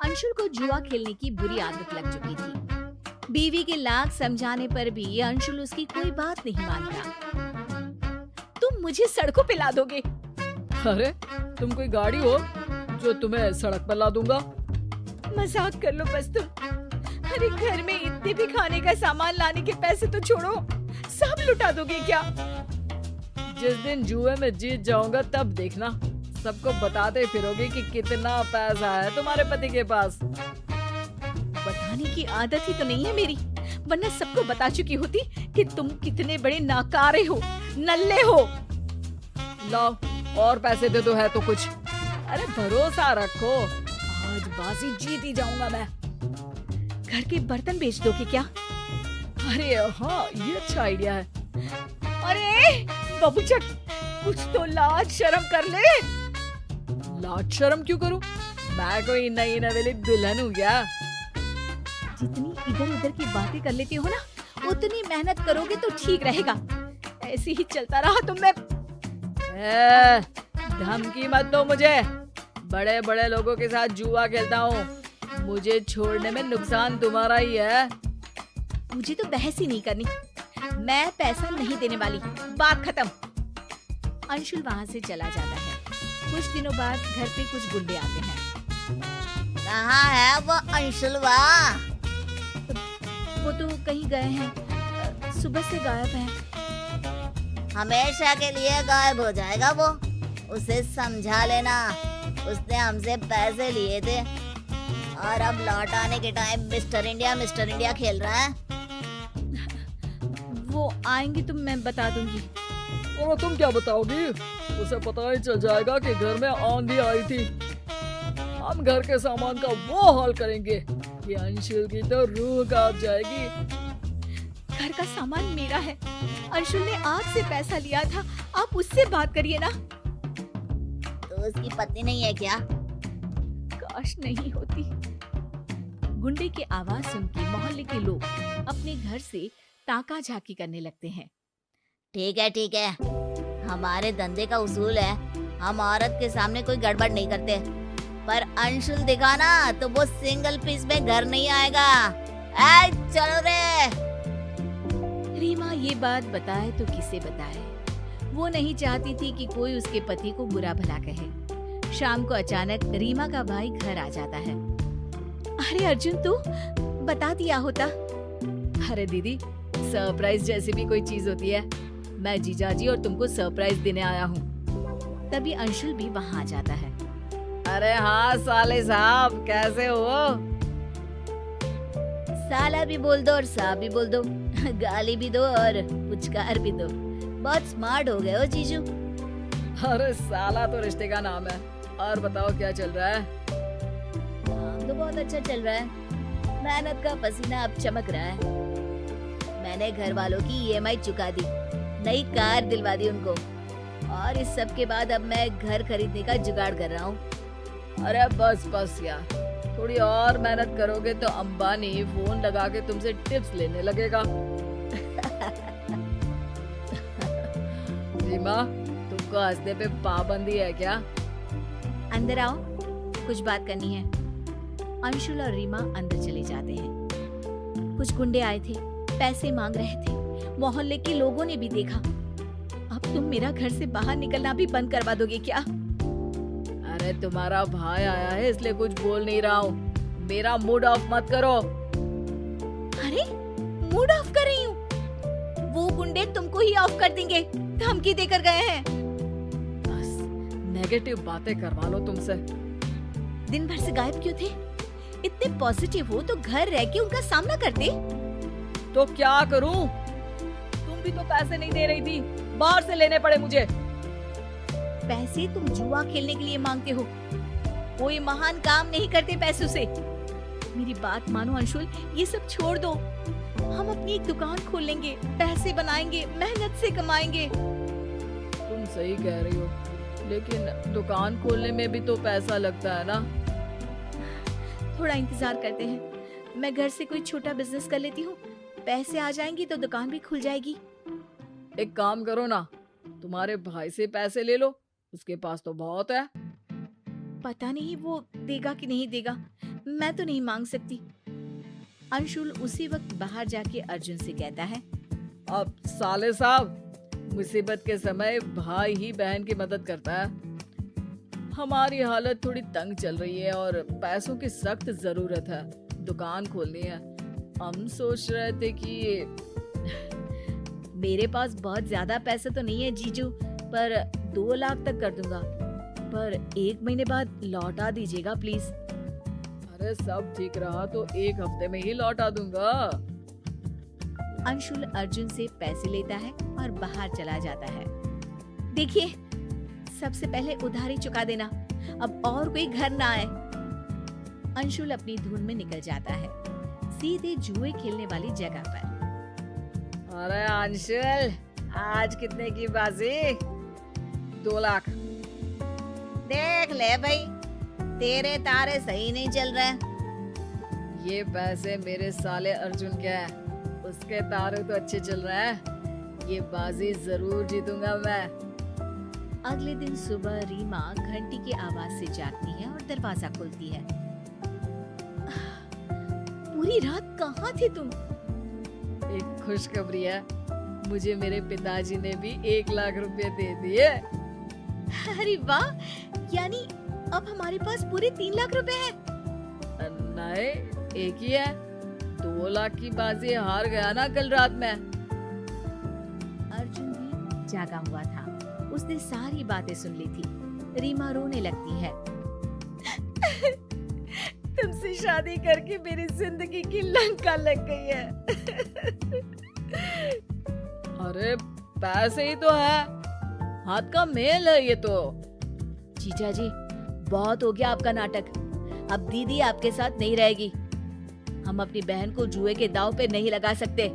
अंशुल को जुआ खेलने की बुरी आदत लग चुकी थी। बीवी के लाख समझाने पर भी अंशुल उसकी कोई बात नहीं मानता। तुम मुझे सड़कों पे ला दोगे? अरे तुम कोई गाड़ी हो जो तुम्हें सड़क पर ला दूंगा? मजाक कर लो बस तुम। अरे घर में इतने भी खाने का सामान लाने के पैसे तो छोड़ो, सब लुटा दोगे क्या? जिस दिन जुए में जीत जाऊंगा तब देखना, सबको बताते फिरोगे कि कितना पैसा है तुम्हारे पति के पास। बताने की आदत ही तो नहीं है मेरी, वरना सबको बता चुकी होती कि तुम कितने बड़े नाकारे हो, नल्ले हो। लाओ और पैसे दे दो है तो कुछ। अरे भरोसा रखो, आज बाजी जीत ही जाऊंगा मैं। घर के बर्तन बेच दोगे क्या? अरे हाँ, ये अच्छा आइडिया है। अरे बबूचक, कुछ तो लाज शर्म कर ले। लाज शर्म क्यों करूं? मैं कोई नई नवेली दुल्हन हूँ क्या? जितनी इधर उधर की बातें कर लेती हो ना, उतनी मेहनत करोगे तो ठीक रहेगा। ऐसे ही चलता रहा तो मैं धमकी मत दो मुझे। बड़े बड़े लोगों के साथ जुआ खेलता हूँ, मुझे छोड़ने में नुकसान तुम्हारा ही है। मुझे तो बहस ही नहीं करनी, मैं पैसा नहीं देने वाली, बात खत्म। अंशुल वहाँ से चला जाता है। कुछ दिनों बाद घर पे कुछ गुंडे आते हैं। कहाँ है वो अंशुलवा? वो तो कहीं गए हैं, सुबह से गायब है। हमेशा के लिए गायब हो जाएगा वो, उसे समझा लेना। उसने हमसे पैसे लिए थे और अब लौट आने के टाइम मिस्टर इंडिया खेल रहा है। वो आएंगे तो मैं बता दूंगी। और तुम क्या बताओगी? उसे पता ही चल जाएगा कि घर में आंधी आई थी। हम घर के सामान का वो हाल करेंगे कि अंशुल की तो रूह कांप जाएगी। घर का सामान मेरा है, अंशुल ने आपसे पैसा लिया था, आप उससे बात करिए ना। तो उसकी पत्नी नहीं है क्या? काश नहीं होती। गुंडे की आवाज सुन के मोहल्ले के लोग अपने घर से ताका झाकी करने लगते हैं। ठीक है, हमारे धंधे का उसूल है, हम औरत के सामने कोई गड़बड़ नहीं करते। पर अंशुल दिखा ना तो वो सिंगल पीस में घर नहीं आएगा। ऐ चलो रे। रीमा ये बात बताए तो किसे बताए। वो नहीं चाहती थी कि कोई उसके पति को बुरा भला कहे। शाम को अचानक रीमा का भाई घर आ जाता है। अरे अर्जुन, तू बता दिया होता। अरे दीदी, सरप्राइज जैसी भी कोई चीज होती है, मैं जीजाजी और तुमको सरप्राइज देने आया हूँ। तभी अंशुल भी वहाँ आ जाता है। अरे हाँ साले साहब, कैसे हो? साला भी बोल दो और साहब भी बोल दो, गाली भी दो और पुचकार भी दो। बहुत स्मार्ट हो गए हो जीजू। अरे साला तो रिश्ते का नाम है। और बताओ क्या चल रहा है? काम तो बहुत अच्छा चल रहा है, मेहनत का पसीना अब चमक रहा है। मैंने घर वालों की ईएमआई चुका दी, नई कार दिलवा दी उनको, और इस सब के बाद अब मैं घर खरीदने का जुगाड़ कर रहा हूँ। अरे बस यार, थोड़ी और मेहनत करोगे तो अंबानी फोन लगा के तुमसे टिप्स लेने लगेगा। रीमा, तुमको हंसने पे पाबंदी है क्या? अंदर आओ, कुछ बात करनी है। अंशुल और रीमा अंदर चले जाते हैं। कुछ गुंडे आए थे, पैसे मांग रहे थे। मोहल्ले के लोगों ने भी देखा। अब तुम मेरा घर से बाहर निकलना भी बंद करवा दोगे क्या? अरे तुम्हारा भाई आया है इसलिए कुछ बोल नहीं रहा हूँ। मेरा मूड ऑफ मत करो। अरे मूड ऑफ कर रही हूँ? वो गुंडे तुमको ही ऑफ कर देंगे, धमकी देकर गए हैं। बस नेगेटिव बातें करवा लो तुमसे। दिन भर से गायब क्यों थे? इतने पॉजिटिव हो तो घर रह के उनका सामना करते। तो क्या करूं? तुम भी तो पैसे नहीं दे रही थी, बाहर से लेने पड़े मुझे। पैसे तुम जुआ खेलने के लिए मांगते हो, कोई महान काम नहीं करते पैसों से। मेरी बात मानो अंशुल, ये सब छोड़ दो। हम अपनी एक दुकान खोल लेंगे, पैसे बनाएंगे, मेहनत से कमाएंगे। तुम सही कह रही हो, लेकिन दुकान खोलने में भी तो पैसा लगता है ना। थोड़ा इंतजार करते हैं, मैं घर से कोई छोटा बिजनेस कर लेती हूँ, पैसे आ जाएंगे तो दुकान भी खुल जाएगी। एक काम करो ना, तुम्हारे भाई से पैसे ले लो, उसके पास तो बहुत है। पता नहीं वो देगा कि नहीं देगा, मैं तो नहीं मांग सकती। अंशुल उसी वक्त बाहर जाके अर्जुन से कहता है, अब साले साहब, मुसीबत के समय भाई ही बहन की मदद करता है। हमारी हालत थोड़ी तंग चल रही है और पैसों की सख्त जरूरत है। दुकान खोलनी है। हम सोच रहे थे कि मेरे पास बहुत ज्यादा पैसे तो नहीं है जीजू, पर 2 लाख तक कर दूंगा, पर 1 महीने बाद लौटा दीजिएगा प्लीज। अरे सब ठीक रहा तो 1 हफ्ते में ही लौटा दूंगा। अंशुल अर्जुन से पैसे लेता है और बाहर चला जाता है। देखिए, सबसे पहले उधारी चुका देना, अब और कोई घर ना आए। अंशुल अपनी धुन में निकल जाता है, सीधे जुए खेलने वाली जगह पर। अरे अंशुल, आज कितने की बाजी? 2 लाख। देख ले भाई, तेरे तारे सही नहीं चल रहे। ये पैसे मेरे साले अर्जुन के हैं, उसके तारे तो अच्छे चल रहे हैं। ये बाजी जरूर जीतूंगा मैं। अगले दिन सुबह रीमा घंटी की आवाज से जागती है और दरवाजा खोलती है। पूरी रात कहाँ थे तुम? एक खुशखबरी है, मुझे मेरे पिताजी ने भी 1 लाख रुपए दे दिए। अरे वाह, यानी अब हमारे पास पूरे 3 लाख रुपए हैं। नहीं, एक ही है। 2 लाख की बाजी हार गया ना कल रात में। अर्जुन भी जागा हुआ था, उसने सारी बातें सुन ली थी। रीमा रोने लगती है। तुमसे शादी करके मेरी जिंदगी की लंका लग गई है। अरे पैसे ही तो है, हाथ का मेल है ये तो। जीजा जी, बहुत हो गया आपका नाटक। अब दीदी आपके साथ नहीं रहेगी। हम अपनी बहन को जुए के दांव पे नहीं लगा सकते।